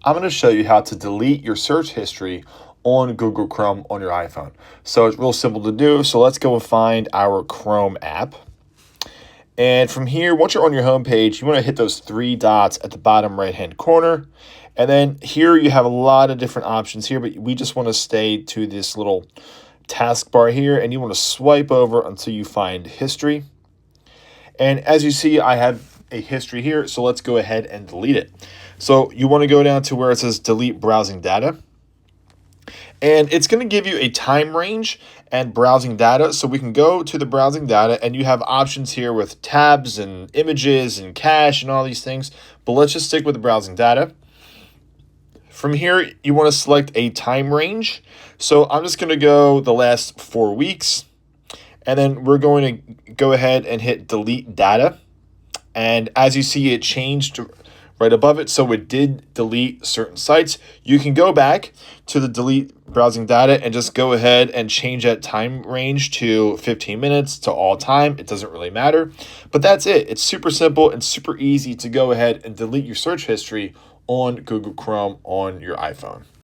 I'm going to show you how to delete your search history on Google Chrome on your iPhone. So it's real simple to do. So let's go and find our Chrome app. And from here, once you're on your home page, you want to hit those three dots at the bottom right-hand corner. And then here you have a lot of different options here, but we just want to stay to this little taskbar here, and you want to swipe over until you find history. And as you see, I have a history here, so let's go ahead and delete it. So you want to go down to where it says delete browsing data. And it's going to give you a time range and browsing data. So we can go to the browsing data, and you have options here with tabs and images and cache and all these things. But let's just stick with the browsing data. From here, you want to select a time range. So I'm just going to go the last 4 weeks. And then we're going to go ahead and hit delete data. And as you see, it changed right above it. So it did delete certain sites. You can go back to the delete browsing data and just go ahead and change that time range to 15 minutes to all time. It doesn't really matter. But that's it. It's super simple and super easy to go ahead and delete your search history on Google Chrome on your iPhone.